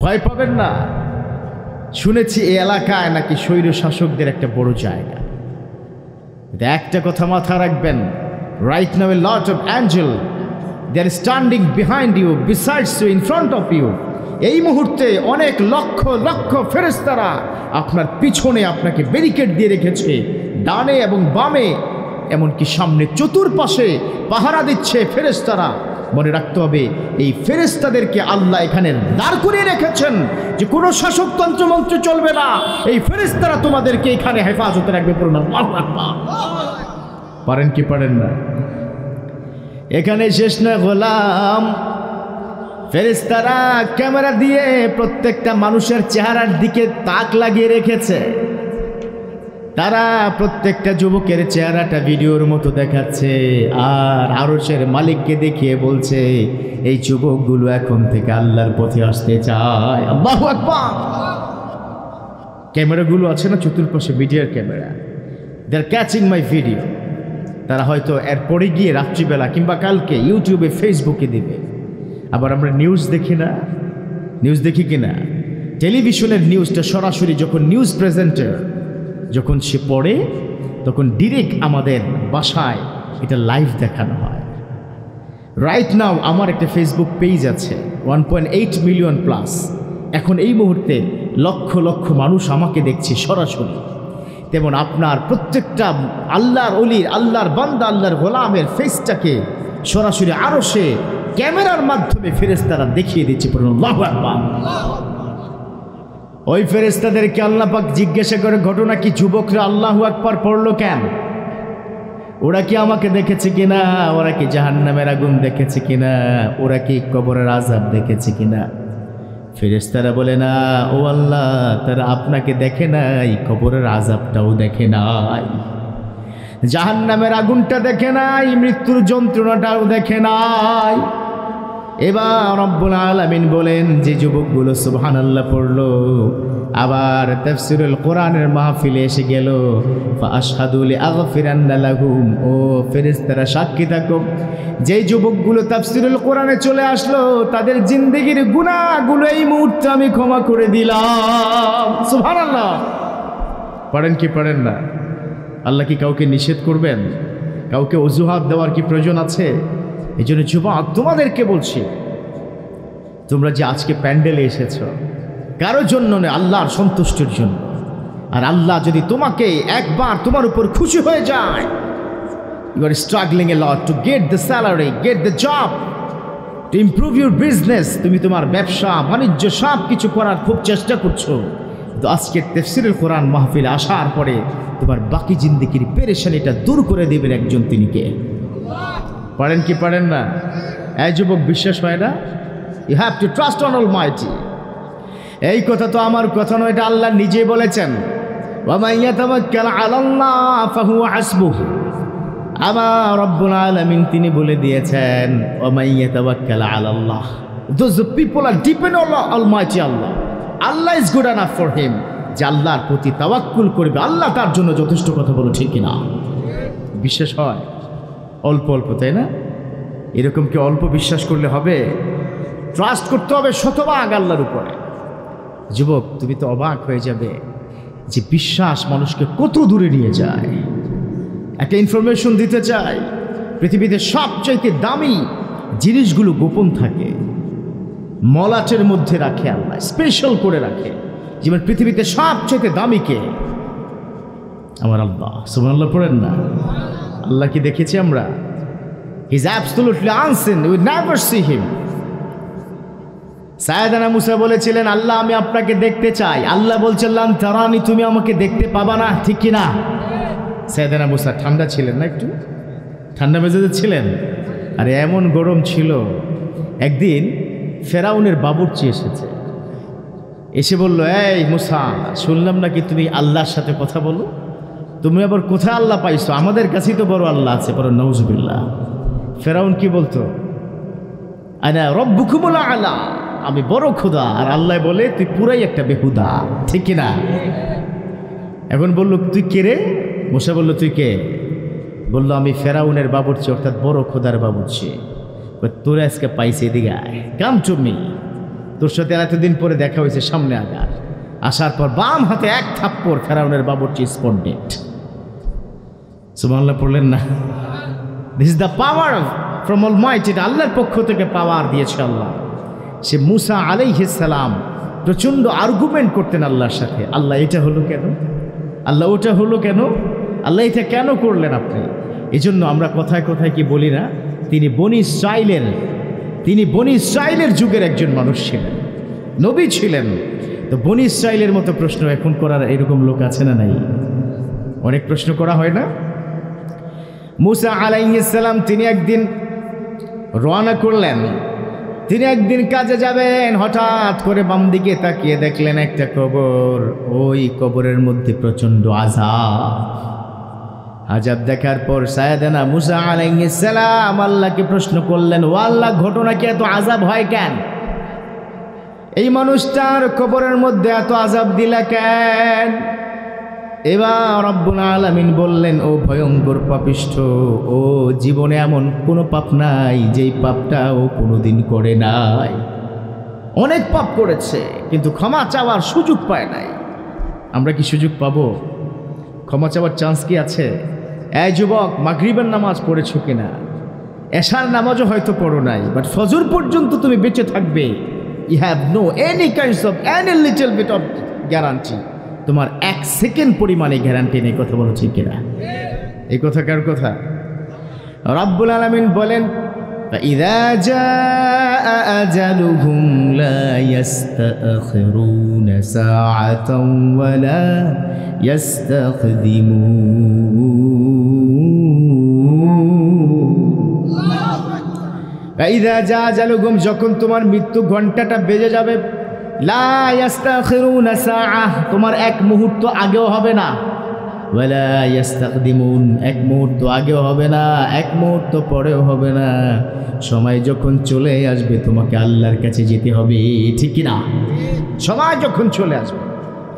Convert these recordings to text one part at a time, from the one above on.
ভয় পাবেন না। শুনেছি এই এলাকায় নাকি স্বৈর শাসকদের একটা বড় জায়গা। একটা কথা মাথায় রাখবেন, right now a lot of angel they are standing behind you, besides you, in front of you. এই মুহূর্তে অনেক লক্ষ লক্ষ ফেরেশতারা আপনার পিছনে আপনাকে ব্যারিকেড দিয়ে রেখেছে, ডানে এবং বামে, এমনকি সামনে চতুর্পাশে পাহারা দিচ্ছে ফেরেশতারা। মনে রাখতে হবে, এই ফেরেশতাদেরকে আল্লাহ এখানে দাঁড় করিয়ে রেখেছেন যে কোনো শাসকতন্ত্র মন্ত্র চলবে না। এই ফেরেশতারা তোমাদেরকে এখানে হেফাজতে রাখবে। পারেন কি পারেন না? এখানে শেষ না গোলাম, ফেরেশতারা ক্যামেরা দিয়ে প্রত্যেকটা মানুষের চেহারার দিকে তাক লাগিয়ে রেখেছে। তারা প্রত্যেকটা যুবকের চেহারাটা ভিডিওর মতো দেখাচ্ছে, আর আরশের মালিককে দেখিয়ে বলছে এই যুবকগুলো এখন থেকে আল্লাহর পথে আসতে চায়। আল্লাহু আকবার। ক্যামেরাগুলো আছে না চতুর্পাশে, ভিডিওর camera, they are catching my video. তারা হয়তো এরপরে গিয়ে রাত্রিবেলা কিংবা কালকে ইউটিউবে ফেসবুকে দিবে। আবার আমরা নিউজ দেখি না, নিউজ দেখি কিনা, টেলিভিশনের নিউজটা সরাসরি যখন নিউজ প্রেজেন্টার যখন সে পড়ে তখন ডিরেক্ট আমাদের বাসায় এটা লাইভ দেখানো হয়। রাইট নাও আমার একটা ফেসবুক পেজ আছে, 1.8 মিলিয়ন প্লাস। এখন এই মুহূর্তে লক্ষ লক্ষ মানুষ আমাকে দেখছে সরাসরি। তেমন আপনার প্রত্যেকটা আল্লাহর ওলির, আল্লাহর বান্দা, আল্লাহর গোলামের ফেসটাকে সরাসরি আরশে ক্যামেরার মাধ্যমে ফেরেশতারা দেখিয়ে দিচ্ছে। আল্লাহু আকবার। ওই ফেরেশতাদেরকে আল্লাহ পাক জিজ্ঞাসা করে, ঘটনা কি যুবকরা আল্লাহু আকবার পড়লো কেন? ওরা কি আমাকে দেখেছে কিনা? ওরা কি জাহান্নামের আগুন দেখেছে কিনা? ওরা কি কবরের আযাব দেখেছে কিনা? ফেরেশতারা বলে, না ও আল্লাহ, তারা আপনাকে দেখে নাই, কবরের আযাবটাও দেখে নাই, জাহান্নামের আগুনটা দেখে নাই, মৃত্যুর যন্ত্রণাটাও দেখে নাই। এবার রব্বুল আলামিন বলেন, যে যুবকগুলো সুবহানাল্লাহ পড়লো, আবার তাফসীরুল কোরআনের মাহফিলে এসে গেল, ফাআশহাদু লিআগফিরান্না লাহুম, ও ফেরেশতারা সাক্ষী থাকো, যেই যুবকগুলো তাফসীরুল কোরআনে চলে আসলো তাদের জিন্দেগির গুনাহগুলো এই মুহূর্তে আমি ক্ষমা করে দিলাম। সুবহানাল্লাহ। পড়েন কি পড়েন না? আল্লাহ কি কাউকে নিষেধ করবেন? কাউকে অজুহাত দেওয়ার কি প্রয়োজন আছে? এই জন্য যুবক তোমাদেরকে বলছি, তোমরা যে আজকে প্যান্ডেলে এসেছ কারোর জন্য নয়, আল্লাহর সন্তুষ্টির জন্য। আর আল্লাহ যদি তোমাকে একবার তোমার উপর খুশি হয়ে যায়, you are struggling a lot to get the salary, get the job, to improve your business, তুমি তোমার ব্যবসা বাণিজ্য সব কিছু করার খুব চেষ্টা করছো, কিন্তু আজকে তাফসীরুল কোরআন মাহফিলে আসার পরে তোমার বাকি জিন্দেগির পেরেশানিটা দূর করে দেবেন একজন, তিনি কে? পারেন কি পারেন না? এই যুবক, বিশ্বাস হয় না? You have to trust on Almighty. এই কথা তো আমার কথা নয়, এটা আল্লাহ নিজেই বলেছেন, ওয়া মান ইয়াতাওয়াক্কাল আলাল্লাহ ফাহুয়া হাসবুহু। আমার রব্বুল আলামিন তিনি বলে দিয়েছেন, ওয়া মান ইয়াতাওয়াক্কাল আলাল্লাহ, those people are depend on almighty Allah, Allah is good enough for him. যে আল্লাহর প্রতি তাওয়াক্কুল করবে, আল্লাহ তার জন্য যথেষ্ট। কথা বলো ঠিক কিনা? বিশ্বাস হয় অল্প অল্প, তাই না? এরকম কি অল্প বিশ্বাস করলে হবে? ট্রাস্ট করতে হবে শতভাগ আল্লাহর উপরে। যুবক, তুমি তো অবাক হয়ে যাবে যে বিশ্বাস মানুষকে কত দূরে নিয়ে যায়। একটা ইনফরমেশন দিতে চাই, পৃথিবীতে সবচাইতে দামি জিনিসগুলো গোপন থাকে, মলাটের মধ্যে রাখে আল্লাহ, স্পেশাল করে রাখে। যেমন পৃথিবীতে সবচাইতে দামি কে? আমার আল্লাহ। সুবহানাল্লাহ পড়েন না? আল্লাহ কি দেখেছি আমরা? He is absolutely unseen, we never see him. সাইয়েদনা মুসা বলেছিলেন, আল্লাহ আমি আপনাকে দেখতে চাই। আল্লাহ বলছেন, লান তারানি, তুমি আমাকে দেখতে পাবা না, ঠিক কি না? সাইয়েদনা মুসা ঠান্ডা ছিলেন না? একটু ঠান্ডা মেজাজে ছিলেন। আরে এমন গরম ছিল, একদিন ফেরাউনের বাবুর্চি এসেছে, এসে বলল, এই মুসা, শুনলাম নাকি তুমি আল্লাহর সাথে কথা বলো, তুমি আবার কোথায় আল্লাহ পাইছো? আমাদের কাছেই তো বড় আল্লাহ আছে। বড় নাউজুবিল্লাহ। ফেরাউন কি বলতো? আনা রব্বুকুমুল আলা, আমি বড় খোদা। আর আল্লাহ বলে, তুই পুরাই একটা বেহুদা, ঠিক কিনা? এখন বলল, তুই কে রে? মুসা বলল, তুই কে? বলল, আমি ফেরাউনের বাবুর্চি, অর্থাৎ বড় খোদার বাবুর্চি। তোরা আজকে পাইছে, এদিকে আয়, কাম টু মি। তোর সাথে এতদিন পরে দেখা হয়েছে, সামনে আগার। আসার পর বাম হাতে এক থাপ্পড়, ফেরাউনের বাবুর্চি স্পট ডেড। সুবহানাল্লাহ পড়লেন না? This is the power from Almighty, এটা আল্লাহর পক্ষ থেকে পাওয়ার দিয়েছে আল্লাহ। সে মুসা আলাইহিস সালাম প্রচণ্ড আর্গুমেন্ট করতেন আল্লাহর সাথে, আল্লাহ এটা হলো কেন, আল্লাহ ওটা হলো কেন, আল্লাহ এটা কেন করলেন আপনি। এই জন্য আমরা কথায় কথায় কি বলি না, তিনি বনি ইসরাইলের যুগের একজন মানুষ ছিলেন, নবী ছিলেন। তো বনি ইসরাইলের মতো প্রশ্ন এখন করার এরকম লোক আছে না নাই? অনেক প্রশ্ন করা হয় না? মুসা আলাইহিস সালাম তিনি একদিন রওনা করলেন, তিনি একদিন কাজে যাবেন, হঠাৎ করে বাম দিকে তাকিয়ে দেখলেন একটা কবর। ওই কবরের মধ্যে প্রচণ্ড আযাব দেখার পর সাইয়েদনা মুসা আলাইহিস সালাম আল্লাহকে প্রশ্ন করলেন, ও আল্লাহ, ঘটনা কি এত আযাব হয় কেন? এই মানুষটার কবরের মধ্যে এত আযাব দিলা কেন? এবার রব্বুল আলামিন বললেন, ও ভয়ঙ্কর পাপিষ্ঠ, ও জীবনে এমন কোনো পাপ নাই যেই পাপটা ও কোনোদিন করে নাই। অনেক পাপ করেছে কিন্তু ক্ষমা চাওয়ার সুযোগ পায় নাই। আমরা কি সুযোগ পাবো? ক্ষমা চাওয়ার চান্স কি আছে? এই যুবক, মাগরিবের নামাজ পড়েছো কিনা? এশার নামাজও হয়তো পড়ো নাই, বাট ফজর পর্যন্ত তুমি বেঁচে থাকবে। You have no any kinds of any little bit of guarantee. তোমার 1 সেকেন্ড পরিমাণে গ্যারান্টি নেই। কথা বলো ঠিক কিনা? এই কথা কার কথা? রব্বুল আলামিন বলেন, فإذا جاء أجلهم لا يستأخرون ساعة ولا يستقدمون فإذا جاء أجلهم, যখন তোমার মৃত্যু ঘন্টাটা বেজে যাবে, লা ইয়াস্তাখিরুনা সাআহ, তোমার 1 মুহূর্ত আগেও হবে না, ওয়ালা ইয়াস্তাকদিমুন, 1 মুহূর্ত আগেও হবে না, 1 মুহূর্ত পরেও হবে না। সময় যখন চলে আসবে তোমাকে আল্লাহর কাছে যেতে হবে, ঠিক কি না? সময় যখন চলে আসবে,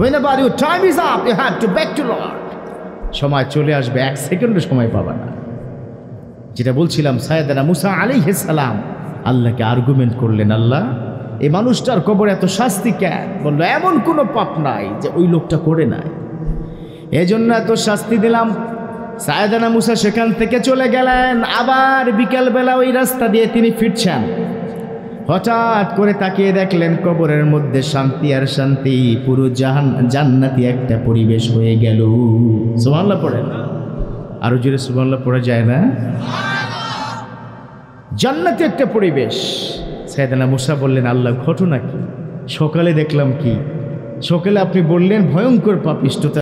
whenever your time is up you have to back to Lord, সময় চলে আসবে, 1 সেকেন্ডও সময় পাবে না। যেটা বলছিলাম, সাইয়েদনা মুসা আলাইহিস সালাম আল্লাহকে আর্গুমেন্ট করলেন, আল্লাহ, এই মানুষটার কবরে এত শাস্তি কেন? বললো, এমন কোনো পাপ নাই যে ওই লোকটা করে নাই, এজন্য এত শাস্তি দিলাম। সাইয়েদনা মুসা সেখান থেকে চলে গেলেন। আবার বিকেলবেলা ওই রাস্তা দিয়ে তিনি ফিরছেন, হঠাৎ করে তাকিয়ে দেখলেন কবরের মধ্যে শান্তি আর শান্তি, পুরো জান্নাতি একটা পরিবেশ হয়ে গেল। সুবহানাল্লাহ পড়েন, আরো জোরে সুবহানাল্লাহ পড়া যায় না? জান্নাতি একটা পরিবেশ। সাইয়েদনা মুসা বললেন, আল্লাহ, ঘটনা কি? সকালে দেখলাম কি? সকালে আপনি বললেন ভয়ঙ্কর পাপিষ্ঠ,